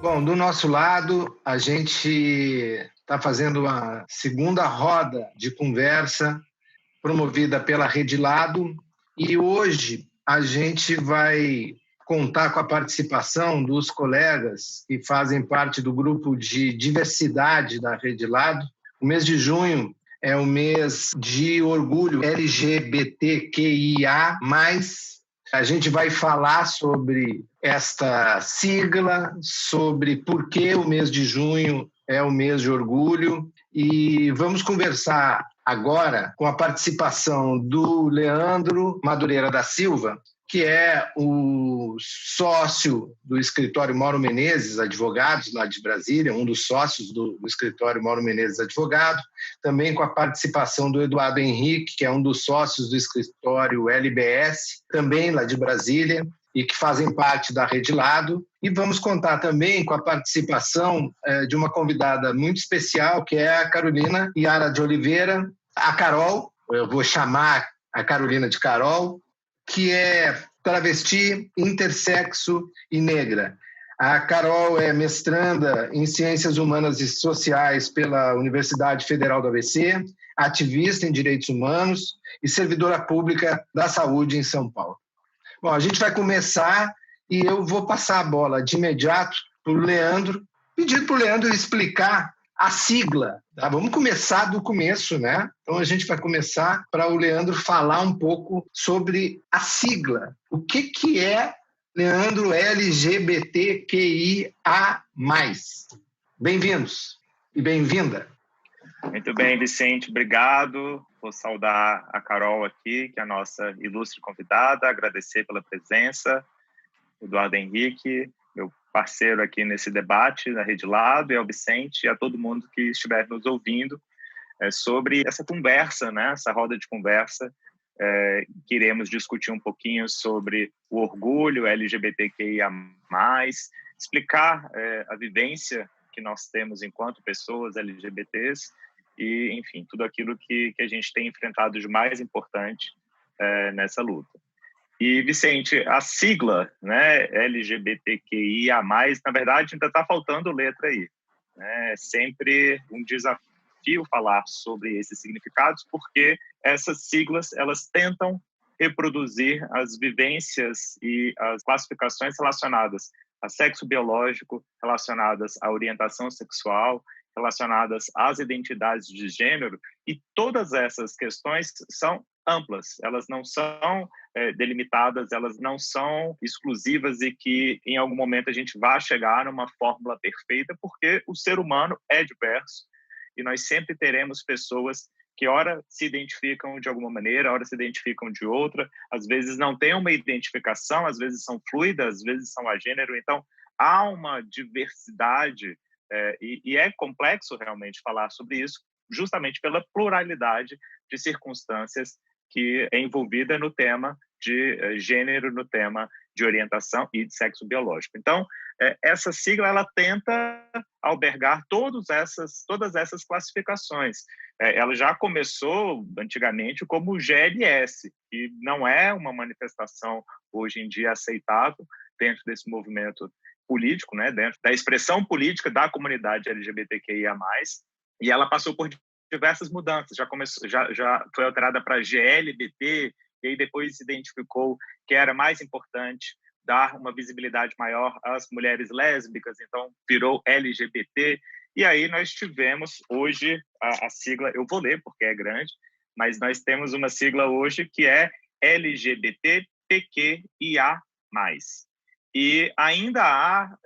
Bom, do nosso lado, a gente está fazendo uma segunda roda de conversa promovida pela Rede Lado e hoje a gente vai contar com a participação dos colegas que fazem parte do grupo de diversidade da Rede Lado. O mês de junho é o mês de orgulho LGBTQIA+. A gente vai falar sobre esta sigla, sobre por que o mês de junho é o mês de orgulho e vamos conversar agora com a participação do Leandro Madureira da Silva, que é o sócio do escritório Mauro Menezes Advogados, lá de Brasília, um dos sócios do escritório Mauro Menezes Advogado, também com a participação do Eduardo Henrique, que é um dos sócios do escritório LBS, também lá de Brasília, e que fazem parte da Rede Lado. E vamos contar também com a participação de uma convidada muito especial, que é a Carolina Yara de Oliveira, a Carol, eu vou chamar a Carolina de Carol, que é travesti, intersexo e negra. A Carol é mestranda em Ciências Humanas e Sociais pela Universidade Federal do ABC, ativista em direitos humanos e servidora pública da saúde em São Paulo. Bom, a gente vai começar e eu vou passar a bola de imediato para o Leandro, pedir para o Leandro explicar a sigla. Tá? Vamos começar do começo, né? Então a gente vai começar para o Leandro falar um pouco sobre a sigla. O que é, Leandro, LGBTQIA+. Bem-vindos e bem-vinda. Muito bem, Vicente, obrigado. Vou saudar a Carol aqui, que é a nossa ilustre convidada, agradecer pela presença, Eduardo Henrique, meu parceiro aqui nesse debate da Rede Lado, e ao Vicente e a todo mundo que estiver nos ouvindo sobre essa conversa, né, essa roda de conversa. Queremos discutir um pouquinho sobre o orgulho LGBTQIA+, explicar a vivência que nós temos enquanto pessoas LGBTs e, enfim, tudo aquilo que a gente tem enfrentado de mais importante nessa luta. E, Vicente, a sigla, né, LGBTQIA+, na verdade, ainda está faltando letra aí. É sempre um desafio falar sobre esses significados, porque essas siglas, elas tentam reproduzir as vivências e as classificações relacionadas a sexo biológico, relacionadas à orientação sexual, relacionadas às identidades de gênero, e todas essas questões são amplas, elas não são delimitadas, elas não são exclusivas e que em algum momento a gente vai chegar numa fórmula perfeita, porque o ser humano é diverso e nós sempre teremos pessoas que ora se identificam de alguma maneira, ora se identificam de outra, às vezes não têm uma identificação, às vezes são fluidas, às vezes são agênero, então há uma diversidade e é complexo realmente falar sobre isso, justamente pela pluralidade de circunstâncias que é envolvida no tema de gênero, no tema de orientação e de sexo biológico. Então, essa sigla ela tenta albergar todas essas classificações. Ela já começou antigamente como GLS, que não é uma manifestação hoje em dia aceitável dentro desse movimento político, né, dentro da expressão política da comunidade LGBTQIA+, e ela passou por diversas mudanças, já foi alterada para GLBT, e aí depois se identificou que era mais importante dar uma visibilidade maior às mulheres lésbicas, então virou LGBT, e aí nós tivemos hoje a sigla, eu vou ler porque é grande, mas nós temos uma sigla hoje que é LGBTQIA+. E ainda há,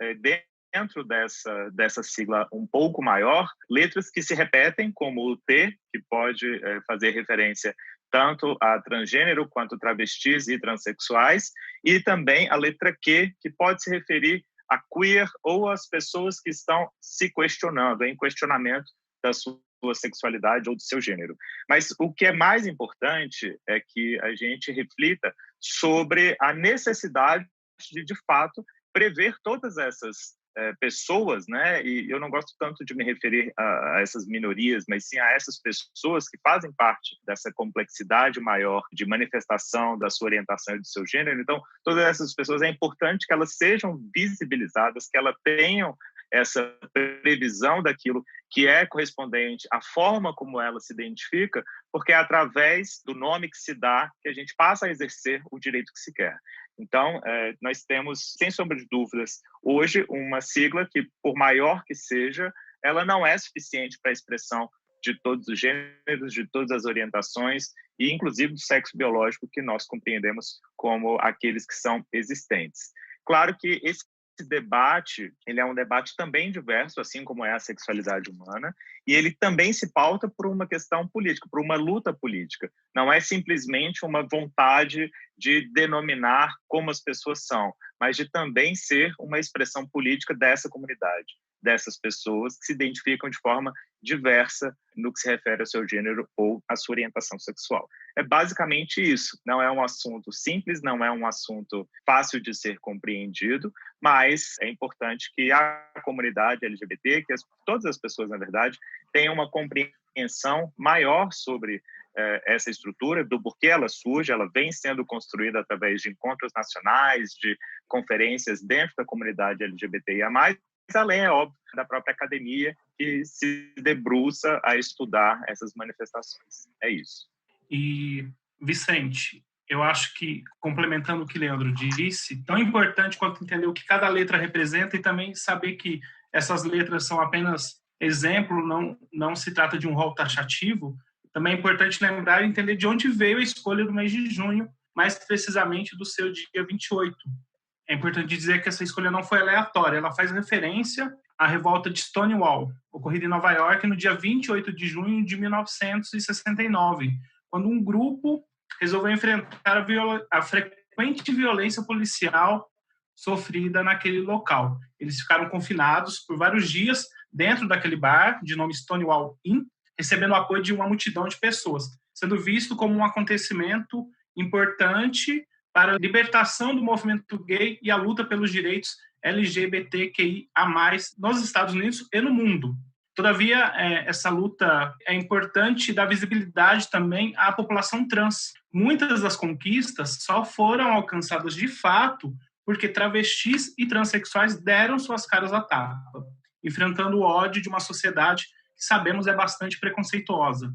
dentro dessa sigla um pouco maior, letras que se repetem, como o T, que pode fazer referência tanto a transgênero quanto travestis e transexuais, e também a letra Q, que pode se referir a queer ou às pessoas que estão se questionando, em questionamento da sua sexualidade ou do seu gênero. Mas o que é mais importante é que a gente reflita sobre a necessidade de fato, prever todas essas pessoas, né? E eu não gosto tanto de me referir a essas minorias, mas sim a essas pessoas que fazem parte dessa complexidade maior de manifestação da sua orientação e do seu gênero. Então, todas essas pessoas, é importante que elas sejam visibilizadas, que elas tenham essa previsão daquilo que é correspondente à forma como ela se identifica, porque é através do nome que se dá que a gente passa a exercer o direito que se quer. Então, nós temos, sem sombra de dúvidas, hoje uma sigla que, por maior que seja, ela não é suficiente para a expressão de todos os gêneros, de todas as orientações e, inclusive, do sexo biológico que nós compreendemos como aqueles que são existentes. Claro que esse debate, ele é um debate também diverso, assim como é a sexualidade humana, e ele também se pauta por uma questão política, por uma luta política. Não é simplesmente uma vontade de denominar como as pessoas são, mas de também ser uma expressão política dessa comunidade, dessas pessoas que se identificam de forma diversa no que se refere ao seu gênero ou à sua orientação sexual. É basicamente isso. Não é um assunto simples, não é um assunto fácil de ser compreendido, mas é importante que a comunidade LGBT, que todas as pessoas, na verdade, tenham uma compreensão maior sobre essa estrutura, do porquê ela surge. Ela vem sendo construída através de encontros nacionais, de conferências dentro da comunidade LGBTIA+, além, é óbvio, da própria academia, que se debruça a estudar essas manifestações. É isso. E, Vicente, eu acho que, complementando o que Leandro disse, tão importante quanto entender o que cada letra representa e também saber que essas letras são apenas exemplo, não se trata de um rol taxativo, também é importante lembrar e entender de onde veio a escolha do mês de junho, mais precisamente do seu dia 28. É importante dizer que essa escolha não foi aleatória, ela faz referência à revolta de Stonewall, ocorrida em Nova York no dia 28 de junho de 1969, quando um grupo resolveu enfrentar a frequente violência policial sofrida naquele local. Eles ficaram confinados por vários dias dentro daquele bar, de nome Stonewall Inn, recebendo o apoio de uma multidão de pessoas, sendo visto como um acontecimento importante para a libertação do movimento gay e a luta pelos direitos LGBTQIA+, nos Estados Unidos e no mundo. Todavia, essa luta é importante dar visibilidade também à população trans. Muitas das conquistas só foram alcançadas de fato porque travestis e transexuais deram suas caras à tapa, enfrentando o ódio de uma sociedade que sabemos é bastante preconceituosa.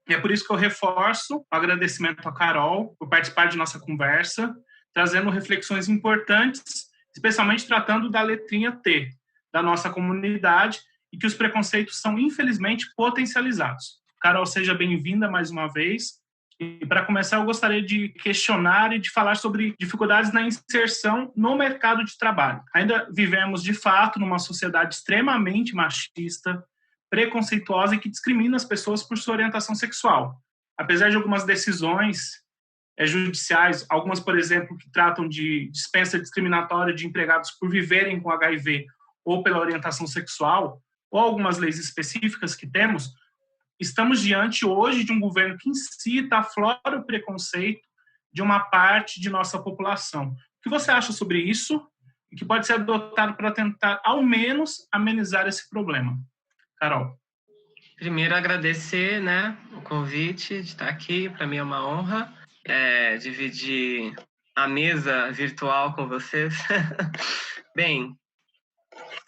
E é por isso que eu reforço o agradecimento à Carol por participar de nossa conversa, trazendo reflexões importantes, especialmente tratando da letrinha T, da nossa comunidade, e que os preconceitos são, infelizmente, potencializados. Carol, seja bem-vinda mais uma vez. E, para começar, eu gostaria de questionar e de falar sobre dificuldades na inserção no mercado de trabalho. Ainda vivemos, de fato, numa sociedade extremamente machista, preconceituosa e que discrimina as pessoas por sua orientação sexual. Apesar de algumas decisões judiciais, algumas, por exemplo, que tratam de dispensa discriminatória de empregados por viverem com HIV ou pela orientação sexual, ou algumas leis específicas que temos, estamos diante hoje de um governo que incita, aflora o preconceito de uma parte de nossa população. O que você acha sobre isso e que pode ser adotado para tentar, ao menos, amenizar esse problema? Carol. Primeiro, agradecer, o convite de estar aqui. Para mim é uma honra dividir a mesa virtual com vocês. Bem,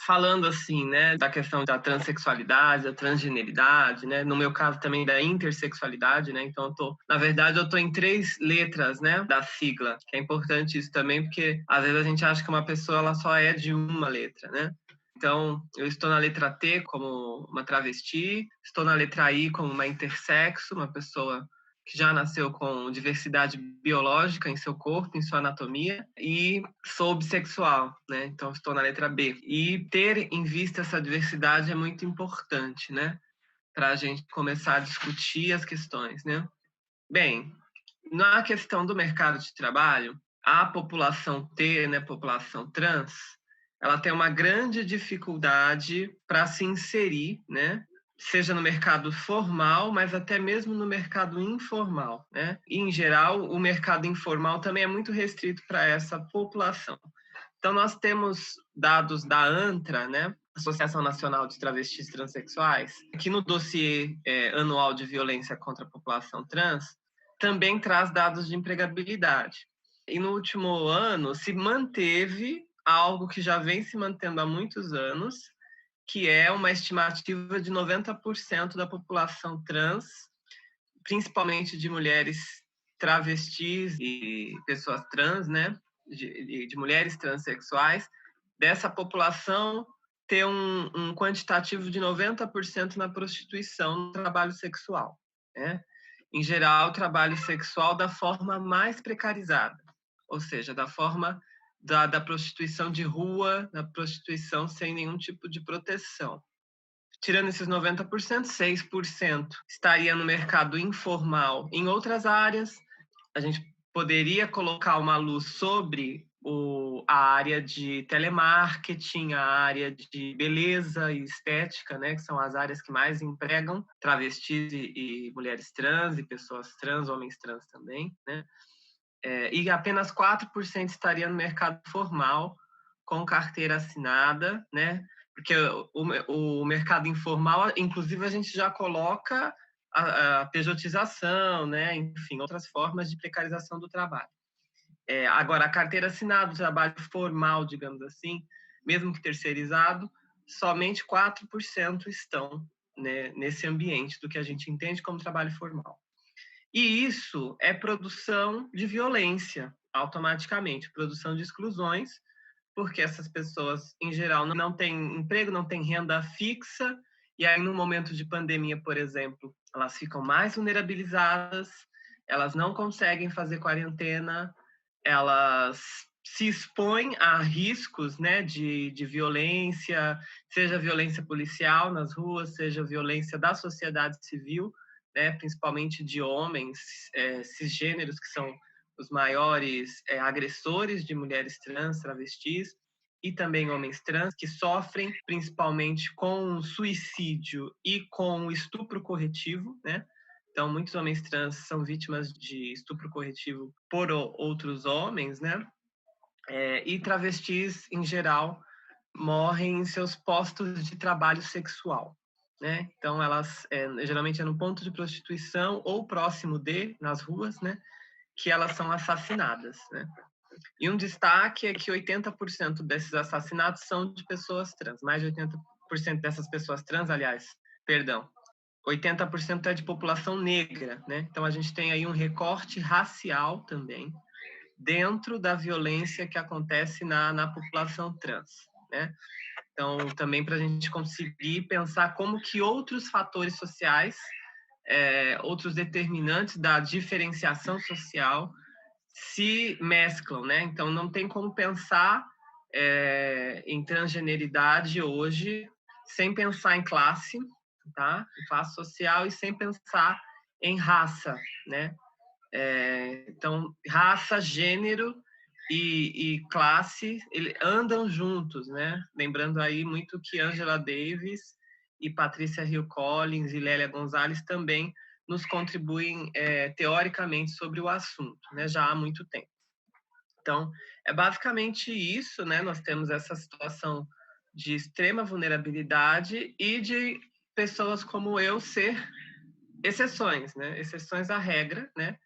falando assim, da questão da transexualidade, da transgeneridade, no meu caso também da intersexualidade, então na verdade eu estou em 3 letras, da sigla, que é importante isso também, porque às vezes a gente acha que uma pessoa ela só é de uma letra, Então, eu estou na letra T como uma travesti, estou na letra I como uma intersexo, uma pessoa que já nasceu com diversidade biológica em seu corpo, em sua anatomia, e sou bissexual, Então, estou na letra B. E ter em vista essa diversidade é muito importante, para a gente começar a discutir as questões, Bem, na questão do mercado de trabalho, a população T, população trans, ela tem uma grande dificuldade para se inserir, seja no mercado formal, mas até mesmo no mercado informal, E, em geral, o mercado informal também é muito restrito para essa população. Então, nós temos dados da ANTRA, né, Associação Nacional de Travestis Transsexuais, que no dossiê anual de violência contra a população trans também traz dados de empregabilidade. E no último ano se manteve algo que já vem se mantendo há muitos anos, que é uma estimativa de 90% da população trans, principalmente de mulheres travestis e pessoas trans, né, de mulheres transexuais, dessa população ter um quantitativo de 90% na prostituição, no trabalho sexual, né? Em geral, o trabalho sexual da forma mais precarizada, ou seja, da forma da prostituição de rua, da prostituição sem nenhum tipo de proteção. Tirando esses 90%, 6% estaria no mercado informal em outras áreas. A gente poderia colocar uma luz sobre a área de telemarketing, a área de beleza e estética, né, que são as áreas que mais empregam travestis e mulheres trans, e pessoas trans, homens trans também, né? E apenas 4% estaria no mercado formal, com carteira assinada, né? Porque o mercado informal, inclusive, a gente já coloca a pejotização, né? Enfim, outras formas de precarização do trabalho. Agora, a carteira assinada, o trabalho formal, digamos assim, mesmo que terceirizado, somente 4% estão, né, nesse ambiente do que a gente entende como trabalho formal. E isso é produção de violência, automaticamente, produção de exclusões, porque essas pessoas, em geral, não têm emprego, não têm renda fixa, e aí, no momento de pandemia, por exemplo, elas ficam mais vulnerabilizadas, elas não conseguem fazer quarentena, elas se expõem a riscos, né, de violência, seja violência policial nas ruas, seja violência da sociedade civil, né, principalmente de homens cisgêneros, que são os maiores agressores de mulheres trans, travestis, e também homens trans, que sofrem principalmente com suicídio e com estupro corretivo, né? Então, muitos homens trans são vítimas de estupro corretivo por outros homens, né? E travestis, em geral, morrem em seus postos de trabalho sexual, né? Então, elas geralmente é no ponto de prostituição ou próximo nas ruas, né? Que elas são assassinadas, né? E um destaque é que 80% desses assassinatos são de pessoas trans. Mais de 80% dessas pessoas trans, 80% é de população negra, né? Então, a gente tem aí um recorte racial também dentro da violência que acontece na população trans, né? Então, também para a gente conseguir pensar como que outros fatores sociais, outros determinantes da diferenciação social se mesclam, né? Então, não tem como pensar em transgeneridade hoje sem pensar em classe, tá? Em classe social, e sem pensar em raça, né? Então, raça, gênero e classe andam juntos, né? Lembrando aí muito que Angela Davis e Patrícia Hill Collins e Lélia Gonzalez também nos contribuem teoricamente sobre o assunto, né? Já há muito tempo. Então, é basicamente isso, né? Nós temos essa situação de extrema vulnerabilidade e de pessoas como eu ser exceções, né? Exceções à regra, né?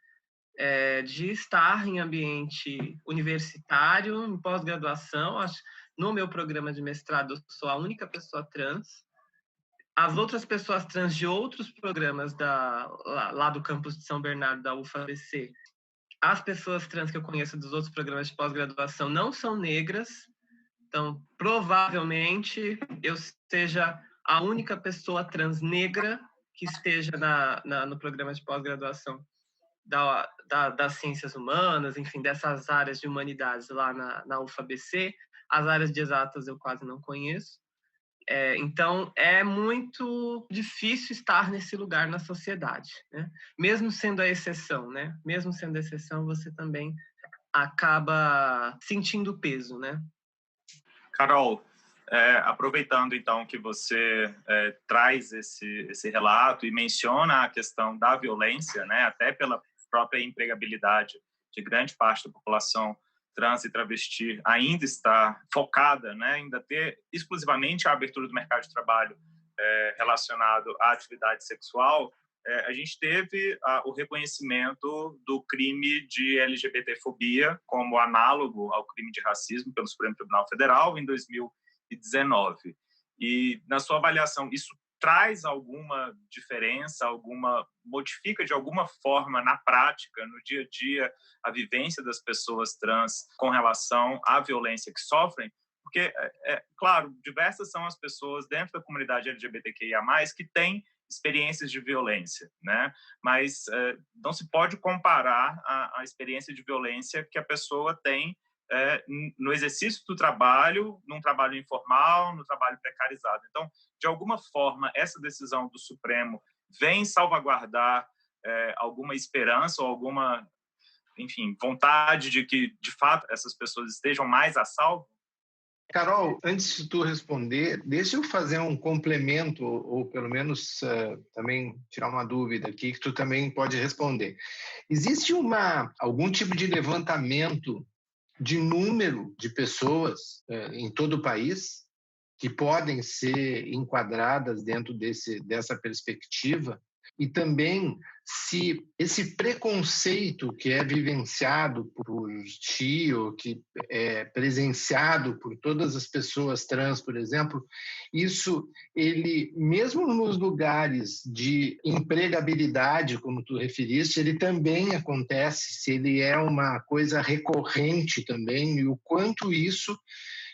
De estar em ambiente universitário, em pós-graduação. No meu programa de mestrado, eu sou a única pessoa trans. As outras pessoas trans de outros programas lá do campus de São Bernardo, da UFABC, as pessoas trans que eu conheço dos outros programas de pós-graduação não são negras. Então, provavelmente, eu seja a única pessoa trans negra que esteja no programa de pós-graduação das ciências humanas, enfim, dessas áreas de humanidades lá na UFABC. As áreas de exatas eu quase não conheço. Então, é muito difícil estar nesse lugar na sociedade, né? Mesmo sendo a exceção, né? Mesmo sendo a exceção, você também acaba sentindo o peso, né? Carol, aproveitando então que você traz esse relato e menciona a questão da violência, né? Até pela própria empregabilidade de grande parte da população trans e travesti ainda está focada, né, ainda ter exclusivamente a abertura do mercado de trabalho relacionado à atividade sexual, a gente teve o reconhecimento do crime de LGBTfobia como análogo ao crime de racismo pelo Supremo Tribunal Federal em 2019. E, na sua avaliação, isso traz alguma diferença, modifica de alguma forma na prática, no dia a dia, a vivência das pessoas trans com relação à violência que sofrem? Porque, claro, diversas são as pessoas dentro da comunidade LGBTQIA+, que têm experiências de violência, né? Mas não se pode comparar a experiência de violência que a pessoa tem no exercício do trabalho, num trabalho informal, no trabalho precarizado. Então, de alguma forma, essa decisão do Supremo vem salvaguardar alguma esperança ou alguma, enfim, vontade de que, de fato, essas pessoas estejam mais a salvo? Carol, antes de tu responder, deixa eu fazer um complemento, ou pelo menos também tirar uma dúvida aqui, que tu também pode responder. Existe algum tipo de levantamento de número de pessoas em todo o país que podem ser enquadradas dentro dessa perspectiva? E também se esse preconceito que é vivenciado por ti, ou que é presenciado por todas as pessoas trans, por exemplo, isso, ele, mesmo nos lugares de empregabilidade, como tu referiste, ele também acontece, se ele é uma coisa recorrente também, e o quanto isso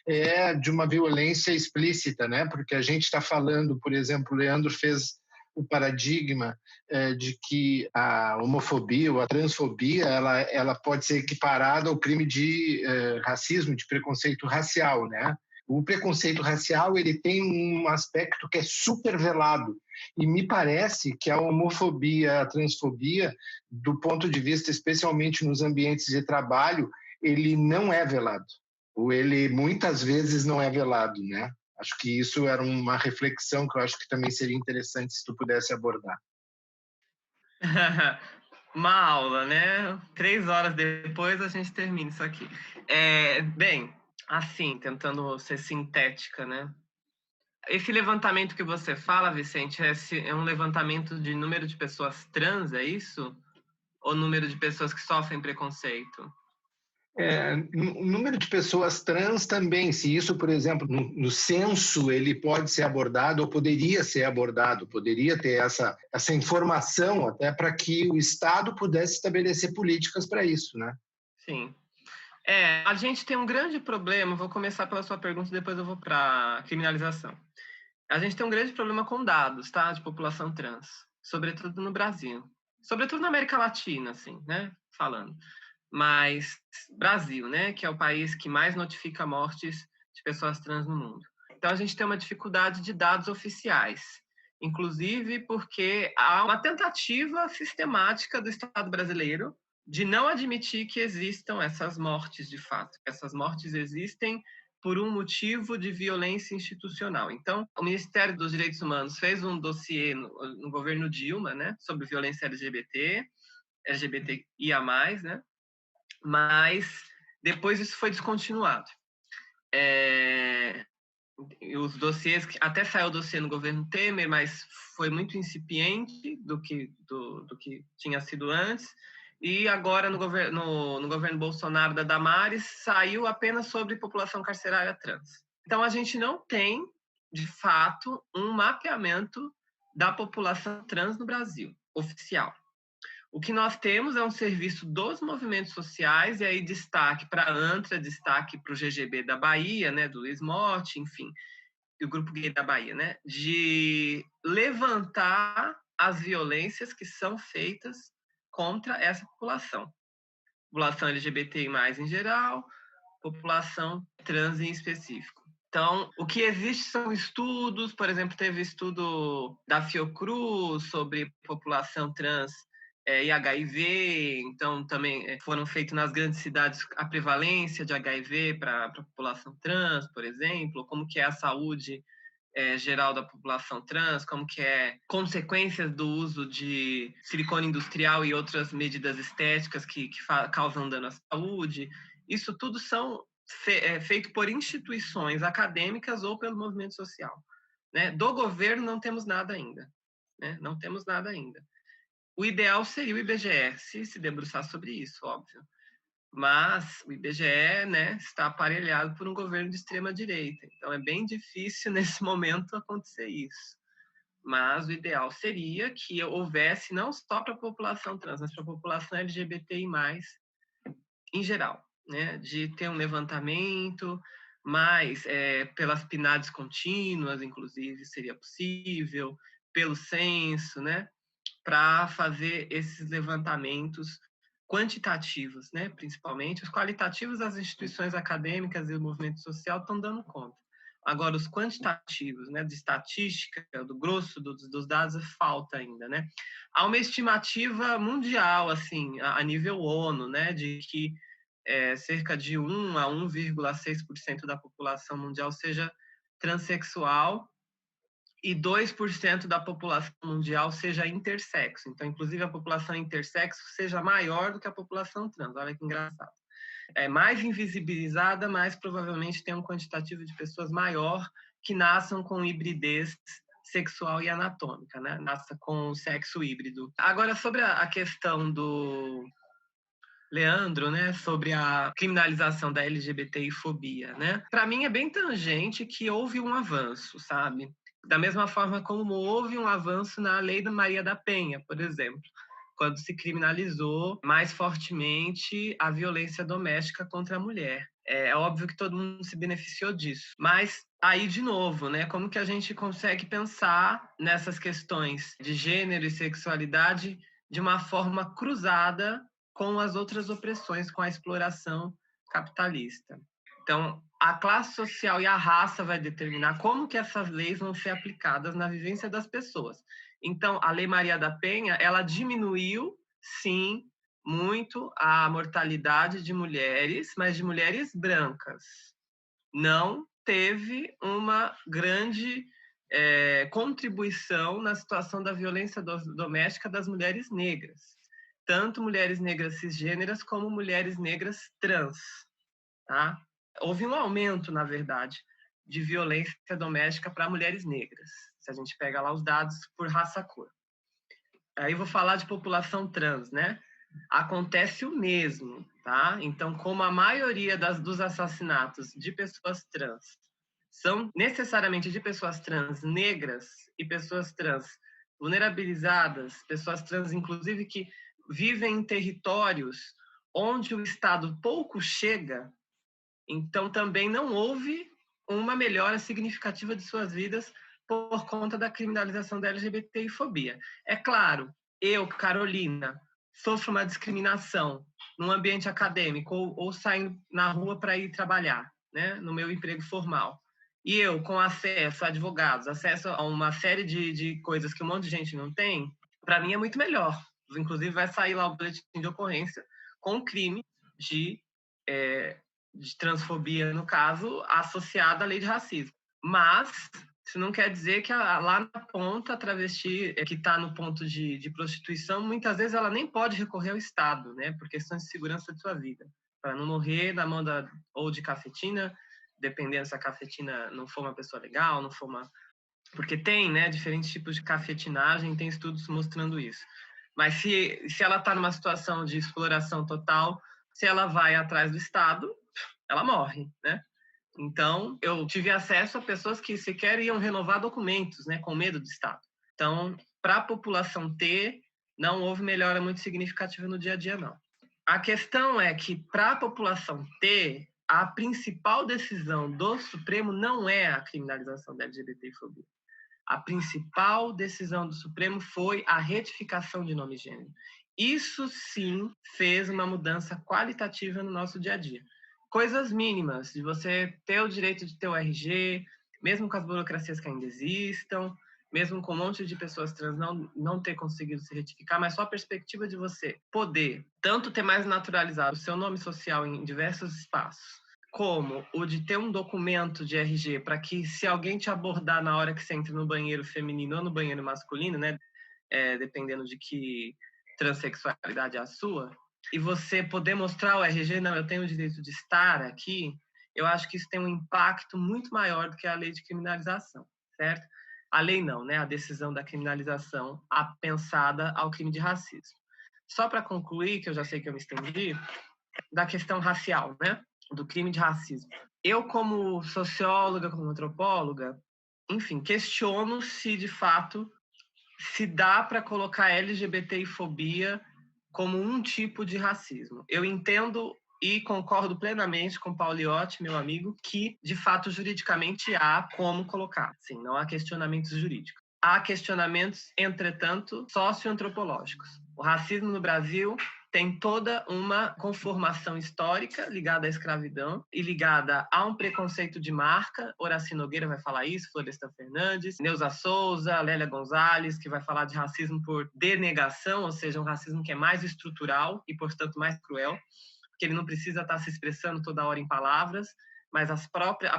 é de uma violência explícita, né? Porque a gente está falando, por exemplo, o Leandro fez o paradigma de que a homofobia ou a transfobia ela pode ser equiparada ao crime de racismo, de preconceito racial, né? O preconceito racial ele tem um aspecto que é super velado, e me parece que a homofobia, a transfobia, do ponto de vista especialmente nos ambientes de trabalho, ele não é velado, ou ele muitas vezes não é velado, né? Acho que isso era uma reflexão que eu acho que também seria interessante se tu pudesse abordar. Uma aula, né? 3 horas depois a gente termina isso aqui. Bem, assim, tentando ser sintética, né? Esse levantamento que você fala, Vicente, é um levantamento de número de pessoas trans, é isso? Ou número de pessoas que sofrem preconceito? O número de pessoas trans também, se isso, por exemplo, no censo ele pode ser abordado ou poderia ser abordado, poderia ter essa informação até para que o Estado pudesse estabelecer políticas para isso, né? Sim. A gente tem um grande problema, vou começar pela sua pergunta, depois eu vou para criminalização. A gente tem um grande problema com dados, tá, de população trans, sobretudo no Brasil, sobretudo na América Latina, assim, né, falando. Mas Brasil, né, que é o país que mais notifica mortes de pessoas trans no mundo. Então a gente tem uma dificuldade de dados oficiais, inclusive porque há uma tentativa sistemática do Estado brasileiro de não admitir que existam essas mortes de fato. Essas mortes existem por um motivo de violência institucional. Então, o Ministério dos Direitos Humanos fez um dossiê no governo Dilma, né, sobre violência LGBTIA+, né, mas depois isso foi descontinuado. Os dossiês, até saiu o dossiê no governo Temer, mas foi muito incipiente do que tinha sido antes, e agora no governo Bolsonaro da Damares saiu apenas sobre população carcerária trans. Então a gente não tem, de fato, um mapeamento da população trans no Brasil, oficial. O que nós temos é um serviço dos movimentos sociais, e aí destaque para a ANTRA, destaque para o GGB da Bahia, né, do Luiz Morte, enfim, e o Grupo Gay da Bahia, né, de levantar as violências que são feitas contra essa população. População LGBTI+, em geral, população trans em específico. Então, o que existe são estudos, por exemplo, teve estudo da Fiocruz sobre população trans e HIV, então também foram feitos nas grandes cidades a prevalência de HIV para a população trans, por exemplo, como que é a saúde geral da população trans, como que é consequências do uso de silicone industrial e outras medidas estéticas que causam dano à saúde. Isso tudo são feito por instituições acadêmicas ou pelo movimento social. Né? Do governo não temos nada ainda. Né? Não temos nada ainda. O ideal seria o IBGE se debruçar sobre isso, óbvio. Mas o IBGE, né, está aparelhado por um governo de extrema-direita. Então, é bem difícil, nesse momento, acontecer isso. Mas o ideal seria que houvesse, não só para a população trans, mas para a população LGBTI+, em geral, né, de ter um levantamento, mas pelas PNADs contínuas, inclusive, seria possível, pelo censo, né, para fazer esses levantamentos quantitativos, né, principalmente. Os qualitativos, as instituições acadêmicas e o movimento social estão dando conta. Agora, os quantitativos, né, de estatística, do grosso dos dados, falta ainda, né? Há uma estimativa mundial, assim, a nível ONU, né, de que cerca de 1 a 1,6% da população mundial seja transexual e 2% da população mundial seja intersexo. Então, inclusive, a população intersexo seja maior do que a população trans. Olha que engraçado. É mais invisibilizada, mas provavelmente tem um quantitativo de pessoas maior que nasçam com hibridez sexual e anatômica, né? Nasça com sexo híbrido. Agora, sobre a questão do Leandro, né, sobre a criminalização da LGBTI-fobia, né? Para mim é bem tangente que houve um avanço, sabe? Da mesma forma como houve um avanço na lei da Maria da Penha, por exemplo, quando se criminalizou mais fortemente a violência doméstica contra a mulher. É óbvio que todo mundo se beneficiou disso, mas aí, de novo, né, como que a gente consegue pensar nessas questões de gênero e sexualidade de uma forma cruzada com as outras opressões, com a exploração capitalista? Então, a classe social e a raça vai determinar como que essas leis vão ser aplicadas na vivência das pessoas. Então, a Lei Maria da Penha, ela diminuiu, sim, muito a mortalidade de mulheres, mas de mulheres brancas. Não teve uma grande contribuição na situação da violência doméstica das mulheres negras. Tanto mulheres negras cisgêneras como mulheres negras trans, tá? Houve um aumento, na verdade, de violência doméstica para mulheres negras, se a gente pega lá os dados por raça-cor. Aí vou falar de população trans, né? Acontece o mesmo, tá? Então, como a maioria dos assassinatos de pessoas trans são necessariamente de pessoas trans negras e pessoas trans vulnerabilizadas, pessoas trans, inclusive, que vivem em territórios onde o Estado pouco chega, então também não houve uma melhora significativa de suas vidas por conta da criminalização da LGBTI-fobia. É claro, eu, Carolina, sofro uma discriminação num ambiente acadêmico ou saindo na rua para ir trabalhar, né, no meu emprego formal. E eu, com acesso a advogados, acesso a uma série de coisas que um monte de gente não tem, para mim é muito melhor. Inclusive, vai sair lá o boletim de ocorrência com crime de transfobia, no caso, associada à lei de racismo. Mas isso não quer dizer que lá na ponta, a travesti que está no ponto de prostituição, muitas vezes ela nem pode recorrer ao Estado, né, por questões de segurança de sua vida, para não morrer na mão ou de cafetina, dependendo se a cafetina não for uma pessoa legal, não for uma... Porque tem, né, diferentes tipos de cafetinagem, tem estudos mostrando isso. Mas se ela está numa situação de exploração total, se ela vai atrás do Estado, ela morre, né? Então, eu tive acesso a pessoas que sequer iam renovar documentos, né, com medo do Estado. Então, para a população T, não houve melhora muito significativa no dia a dia, não. A questão é que, para a população T, a principal decisão do Supremo não é a criminalização da LGBTfobia. A principal decisão do Supremo foi a retificação de nome e gênero. Isso, sim, fez uma mudança qualitativa no nosso dia a dia. Coisas mínimas, de você ter o direito de ter o RG, mesmo com as burocracias que ainda existam, mesmo com um monte de pessoas trans não ter conseguido se retificar, mas só a perspectiva de você poder tanto ter mais naturalizado o seu nome social em diversos espaços, como o de ter um documento de RG para que, se alguém te abordar na hora que você entra no banheiro feminino ou no banheiro masculino, né, dependendo de que transexualidade é a sua, e você poder mostrar o RG, não, eu tenho o direito de estar aqui, eu acho que isso tem um impacto muito maior do que a lei de criminalização, certo? A lei não, né? A decisão da criminalização pensada ao crime de racismo. Só para concluir, que eu já sei que eu me estendi, da questão racial, né? Do crime de racismo. Eu, como socióloga, como antropóloga, enfim, questiono se, de fato, se dá para colocar LGBTfobia como um tipo de racismo. Eu entendo e concordo plenamente com Pauliotti, meu amigo, que, de fato, juridicamente há como colocar. Sim, não há questionamentos jurídicos. Há questionamentos, entretanto, socioantropológicos. O racismo no Brasil tem toda uma conformação histórica ligada à escravidão e ligada a um preconceito de marca. Horaci Nogueira vai falar isso, Florestan Fernandes, Neuza Souza, Lélia Gonzalez, que vai falar de racismo por denegação, ou seja, um racismo que é mais estrutural e, portanto, mais cruel, que ele não precisa estar se expressando toda hora em palavras, mas a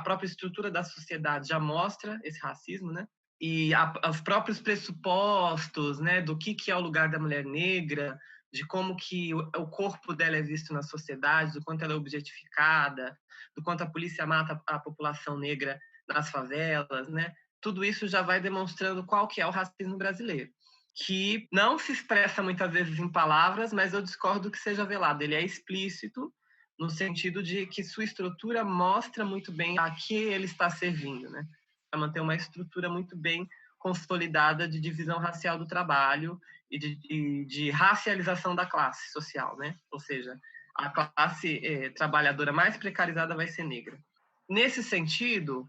própria estrutura da sociedade já mostra esse racismo, né? E os próprios pressupostos, né, do que é o lugar da mulher negra, de como que o corpo dela é visto na sociedade, do quanto ela é objetificada, do quanto a polícia mata a população negra nas favelas, né? Tudo isso já vai demonstrando qual que é o racismo brasileiro, que não se expressa muitas vezes em palavras, mas eu discordo que seja velado. Ele é explícito no sentido de que sua estrutura mostra muito bem a que ele está servindo, né? Para manter uma estrutura muito bem consolidada de divisão racial do trabalho e de racialização da classe social, né? Ou seja, a classe trabalhadora mais precarizada vai ser negra. Nesse sentido,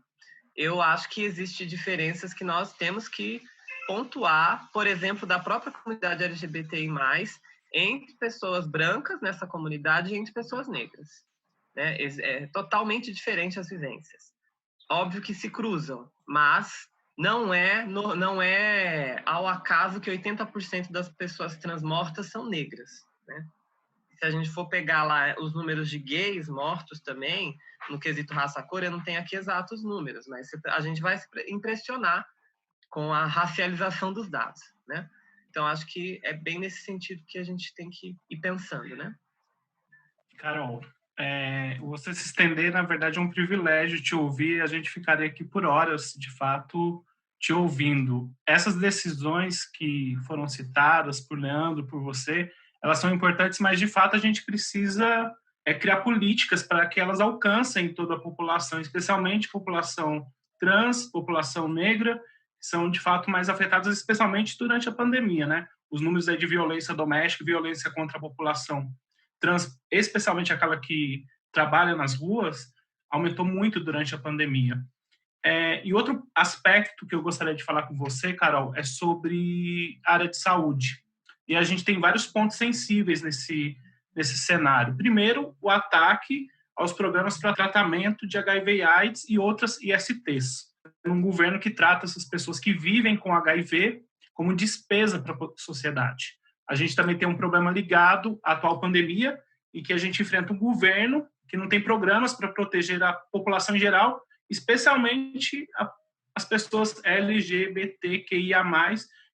eu acho que existem diferenças que nós temos que pontuar, por exemplo, da própria comunidade LGBTI+, entre pessoas brancas nessa comunidade e entre pessoas negras. Né? É totalmente diferente as vivências. Óbvio que se cruzam, mas não é ao acaso que 80% das pessoas trans mortas são negras, né? Se a gente for pegar lá os números de gays mortos também, no quesito raça-cor, eu não tenho aqui exatos números, mas a gente vai se impressionar com a racialização dos dados, né? Então, acho que é bem nesse sentido que a gente tem que ir pensando, né? Carol, você se estender, na verdade, é um privilégio te ouvir. A gente ficaria aqui por horas, de fato, te ouvindo. Essas decisões que foram citadas por Leandro, por você, elas são importantes, mas, de fato, a gente precisa criar políticas para que elas alcancem toda a população, especialmente população trans, população negra, que são, de fato, mais afetadas, especialmente durante a pandemia, né? Os números aí de violência doméstica e violência contra a população trans, especialmente aquela que trabalha nas ruas, aumentou muito durante a pandemia. E outro aspecto que eu gostaria de falar com você, Carol, é sobre a área de saúde. E a gente tem vários pontos sensíveis nesse cenário. Primeiro, o ataque aos programas para tratamento de HIV/AIDS e outras ISTs. Um governo que trata essas pessoas que vivem com HIV como despesa para a sociedade. A gente também tem um problema ligado à atual pandemia e que a gente enfrenta um governo que não tem programas para proteger a população em geral, especialmente as pessoas LGBTQIA+,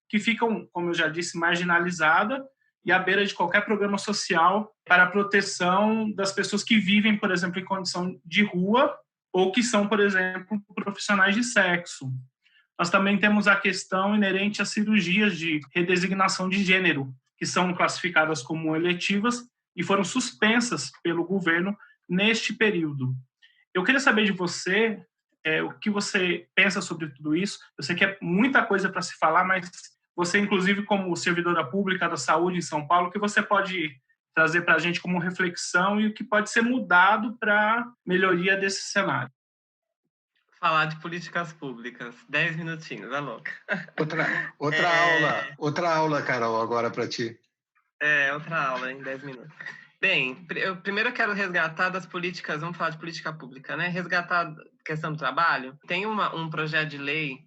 que ficam, como eu já disse, marginalizadas e à beira de qualquer programa social para a proteção das pessoas que vivem, por exemplo, em condição de rua ou que são, por exemplo, profissionais de sexo. Nós também temos a questão inerente às cirurgias de redesignação de gênero, que são classificadas como eletivas e foram suspensas pelo governo neste período. Eu queria saber de você o que você pensa sobre tudo isso. Eu sei que é muita coisa para se falar, mas você, inclusive, como servidora pública da saúde em São Paulo, o que você pode trazer para a gente como reflexão e o que pode ser mudado para melhoria desse cenário? Falar de políticas públicas. 10 minutinhos, é louca. Outra aula, Carol, agora para ti. Outra aula em 10 minutos. Bem, eu primeiro quero resgatar das políticas, vamos falar de política pública, né? Resgatar a questão do trabalho. Tem um projeto de lei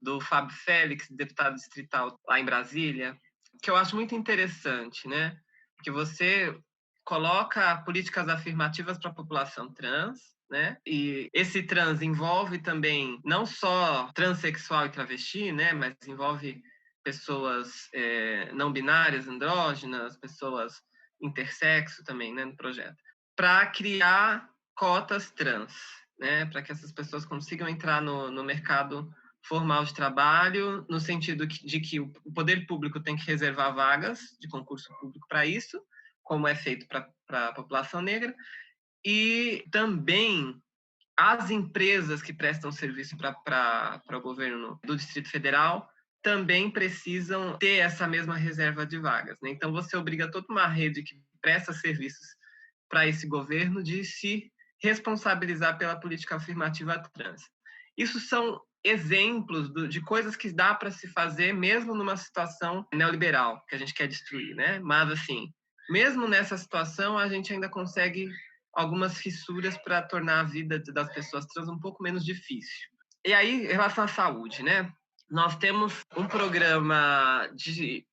do Fábio Félix, deputado distrital lá em Brasília, que eu acho muito interessante, né? Que você coloca políticas afirmativas para a população trans, né? E esse trans envolve também não só transexual e travesti, né? Mas envolve pessoas não binárias, andrógenas, pessoas intersexo também, né, no projeto, para criar cotas trans, né, para que essas pessoas consigam entrar no mercado formal de trabalho, no sentido de que o poder público tem que reservar vagas de concurso público para isso, como é feito para a população negra, e também as empresas que prestam serviço para o governo do Distrito Federal também precisam ter essa mesma reserva de vagas, né? Então, você obriga toda uma rede que presta serviços para esse governo de se responsabilizar pela política afirmativa trans. Isso são exemplos de coisas que dá para se fazer mesmo numa situação neoliberal que a gente quer destruir, né? Mas, assim, mesmo nessa situação, a gente ainda consegue algumas fissuras para tornar a vida das pessoas trans um pouco menos difícil. E aí, em relação à saúde, né? Nós temos um programa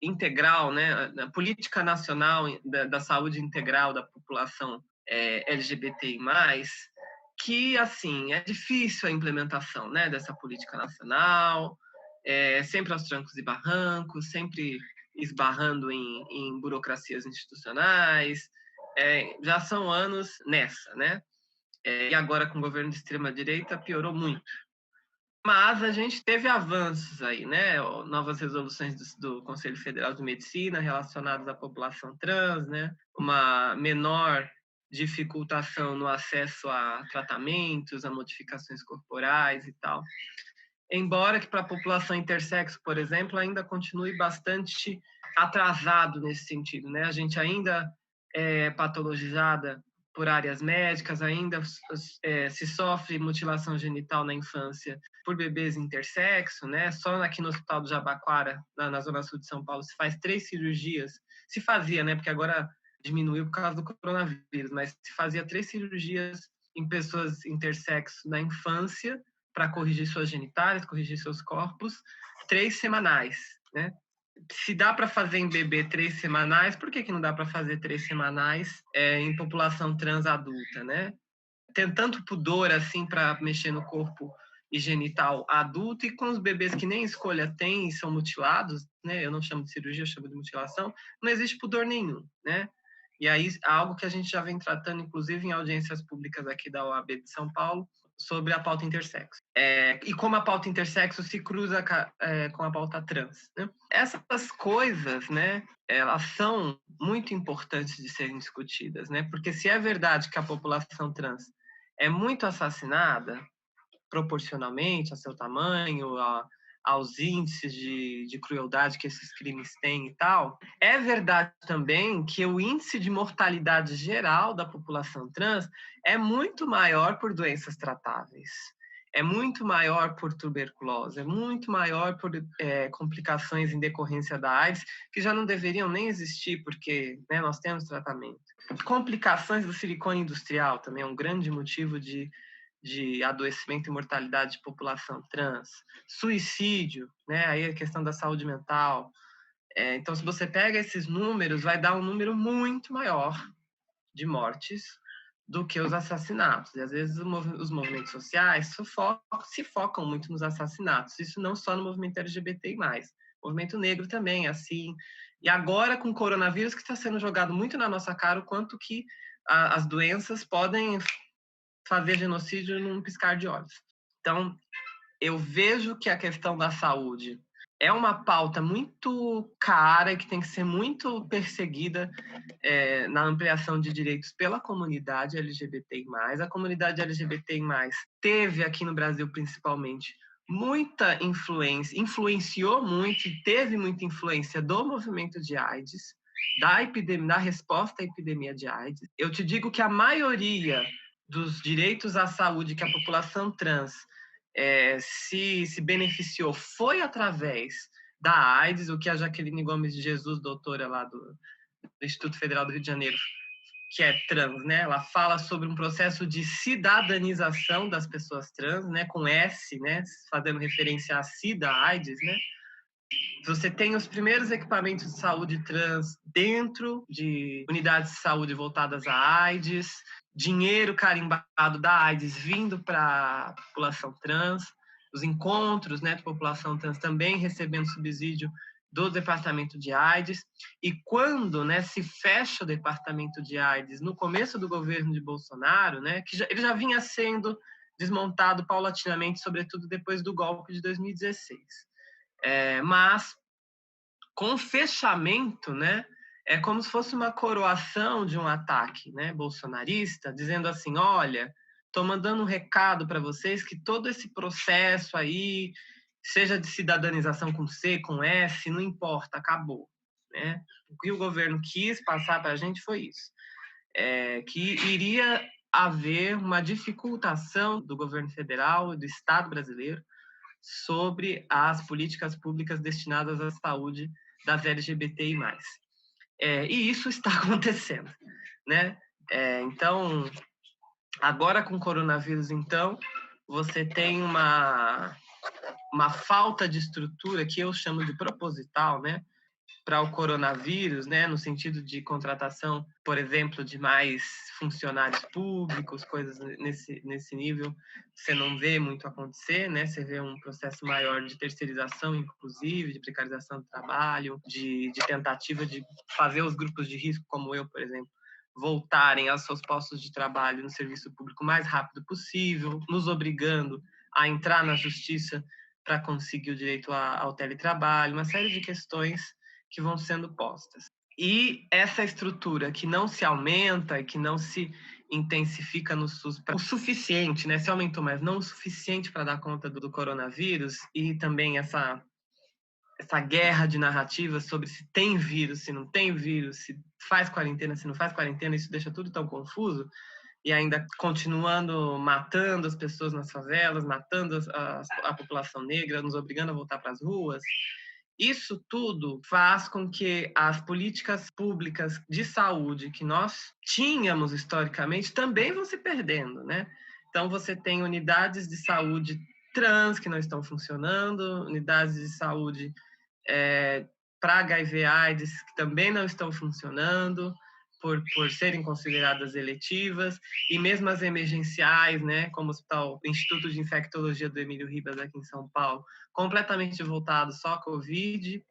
integral, né? A política nacional da saúde integral da população LGBTI+, que, assim, é difícil a implementação, né, dessa política nacional, sempre aos trancos e barrancos, sempre esbarrando em burocracias institucionais. Já são anos nessa, né? E agora, com o governo de extrema-direita, piorou muito. Mas a gente teve avanços aí, né? Novas resoluções do Conselho Federal de Medicina relacionadas à população trans, né? Uma menor dificultação no acesso a tratamentos, a modificações corporais e tal. Embora que para a população intersexo, por exemplo, ainda continue bastante atrasado nesse sentido, né? A gente ainda é patologizada por áreas médicas, ainda se sofre mutilação genital na infância por bebês intersexo, né? Só aqui no Hospital do Jabaquara, na Zona Sul de São Paulo, se faz 3 cirurgias. Se fazia, né? Porque agora diminuiu por causa do coronavírus, mas se fazia 3 cirurgias em pessoas intersexo na infância para corrigir suas genitais, corrigir seus corpos, 3 semanais, né? Se dá para fazer em bebê 3 semanais, por que não dá para fazer 3 semanais em população trans adulta, né? Tem tanto pudor assim para mexer no corpo e genital adulto, e com os bebês que nem escolha tem e são mutilados, né? Eu não chamo de cirurgia, eu chamo de mutilação, não existe pudor nenhum, né? E aí, algo que a gente já vem tratando, inclusive em audiências públicas aqui da OAB de São Paulo, sobre a pauta intersexo. E como a pauta intersexo se cruza com a pauta trans, né? Essas coisas, né, elas são muito importantes de serem discutidas, né? Porque se é verdade que a população trans é muito assassinada, proporcionalmente a seu tamanho, aos índices de crueldade que esses crimes têm e tal, é verdade também que o índice de mortalidade geral da população trans é muito maior por doenças tratáveis, é muito maior por tuberculose, é muito maior por complicações em decorrência da AIDS, que já não deveriam nem existir, porque, né, nós temos tratamento. Complicações do silicone industrial também é um grande motivo de adoecimento e mortalidade de população trans, suicídio, né? Aí a questão da saúde mental. Então, se você pega esses números, vai dar um número muito maior de mortes do que os assassinatos. E às vezes os movimentos sociais se focam muito nos assassinatos. Isso não só no movimento LGBTI+. O movimento negro também, assim. E agora, com o coronavírus, que está sendo jogado muito na nossa cara, o quanto que as doenças podem fazer genocídio num piscar de olhos. Então, eu vejo que a questão da saúde é uma pauta muito cara e que tem que ser muito perseguida na ampliação de direitos pela comunidade LGBTI+. A comunidade LGBTI+, teve aqui no Brasil, principalmente, muita influência, influenciou muito e teve muita influência do movimento de AIDS, da resposta à epidemia de AIDS. Eu te digo que a maioria dos direitos à saúde que a população trans se beneficiou foi através da AIDS, o que a Jaqueline Gomes de Jesus, doutora lá do Instituto Federal do Rio de Janeiro, que é trans, né? Ela fala sobre um processo de cidadanização das pessoas trans, né? Com S, né? Fazendo referência à SIDA, AIDS, né? Você tem os primeiros equipamentos de saúde trans dentro de unidades de saúde voltadas à AIDS, dinheiro carimbado da AIDS vindo para a população trans, os encontros, né, de população trans também recebendo subsídio do departamento de AIDS, e quando, né, se fecha o departamento de AIDS no começo do governo de Bolsonaro, né, ele já vinha sendo desmontado paulatinamente, sobretudo depois do golpe de 2016. Mas, com o fechamento, né, é como se fosse uma coroação de um ataque, né, bolsonarista, dizendo assim, olha, estou mandando um recado para vocês que todo esse processo aí, seja de cidadanização com C, com S, não importa, acabou. Né? O que o governo quis passar para a gente foi isso, que iria haver uma dificultação do governo federal e do Estado brasileiro sobre as políticas públicas destinadas à saúde das LGBTI+. E isso está acontecendo. Né? Então, agora com o coronavírus, então, você tem uma falta de estrutura que eu chamo de proposital, né, para o coronavírus, né, no sentido de contratação, por exemplo, de mais funcionários públicos, coisas nesse nível, você não vê muito acontecer, né, você vê um processo maior de terceirização, inclusive, de precarização do trabalho, de tentativa de fazer os grupos de risco, como eu, por exemplo, voltarem aos seus postos de trabalho no serviço público o mais rápido possível, nos obrigando a entrar na justiça para conseguir o direito ao teletrabalho, uma série de questões que vão sendo postas. E essa estrutura que não se aumenta, que não se intensifica no SUS o suficiente, né? Se aumentou, mas não o suficiente para dar conta do coronavírus, e também essa guerra de narrativas sobre se tem vírus, se não tem vírus, se faz quarentena, se não faz quarentena, isso deixa tudo tão confuso, e ainda continuando matando as pessoas nas favelas, matando a população negra, nos obrigando a voltar para as ruas. Isso tudo faz com que as políticas públicas de saúde que nós tínhamos historicamente também vão se perdendo, né? Então, você tem unidades de saúde trans que não estão funcionando, unidades de saúde para HIV/AIDS que também não estão funcionando, por serem consideradas eletivas, e mesmo as emergenciais, né, como o Instituto de Infectologia do Emílio Ribas aqui em São Paulo, completamente voltado só à Covid,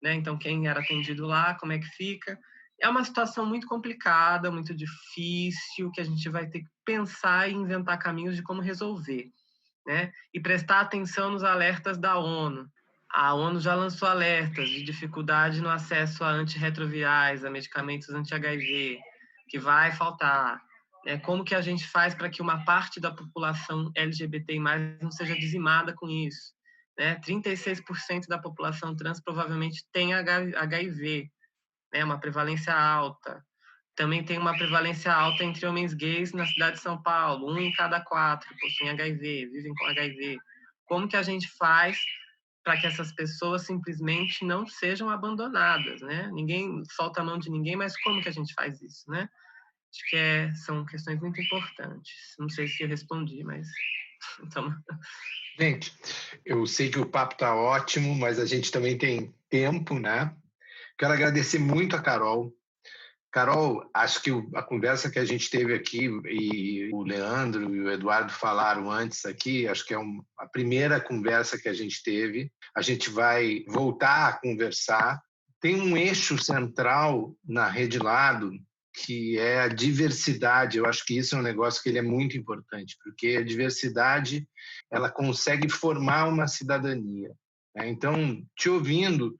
né, então quem era atendido lá, como é que fica? É uma situação muito complicada, muito difícil, que a gente vai ter que pensar e inventar caminhos de como resolver, né, e prestar atenção nos alertas da ONU. A ONU já lançou alertas de dificuldade no acesso a antirretrovirais, a medicamentos anti-HIV, que vai faltar. Como que a gente faz para que uma parte da população LGBTI+ não seja dizimada com isso? 36% da população trans provavelmente tem HIV, uma prevalência alta. Também tem uma prevalência alta entre homens gays na cidade de São Paulo. 1 em cada 4 possuem HIV, vivem com HIV. Como que a gente faz para que essas pessoas simplesmente não sejam abandonadas, né? Ninguém solta a mão de ninguém, mas como que a gente faz isso, né? Acho que são questões muito importantes. Não sei se eu respondi, mas... Então... Gente, eu sei que o papo está ótimo, mas a gente também tem tempo, né? Quero agradecer muito a Carol. Carol, acho que a conversa que a gente teve aqui, e o Leandro e o Eduardo falaram antes aqui, acho que é a primeira conversa que a gente teve. A gente vai voltar a conversar. Tem um eixo central na Rede Lado, que é a diversidade. Eu acho que isso é um negócio que ele é muito importante, porque a diversidade ela consegue formar uma cidadania. Então, te ouvindo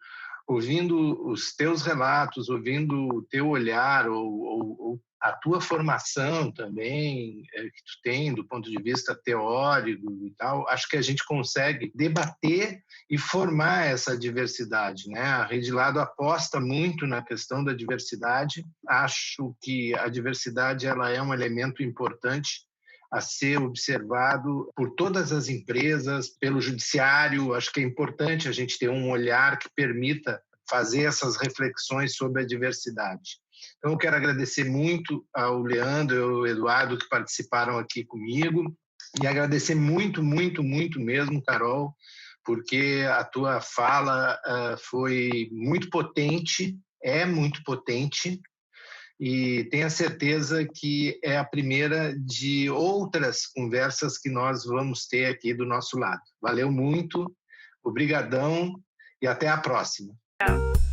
os teus relatos, ouvindo o teu olhar ou a tua formação também que tu tem do ponto de vista teórico e tal, acho que a gente consegue debater e formar essa diversidade, né? A Rede Lado aposta muito na questão da diversidade. Acho que a diversidade ela é um elemento importante a ser observado por todas as empresas, pelo judiciário. Acho que é importante a gente ter um olhar que permita fazer essas reflexões sobre a diversidade. Então, eu quero agradecer muito ao Leandro e ao Eduardo que participaram aqui comigo e agradecer muito, muito, muito mesmo, Carol, porque a tua fala foi muito potente, é muito potente, e tenha certeza que é a primeira de outras conversas que nós vamos ter aqui do nosso lado. Valeu muito, obrigadão e até a próxima. Tchau.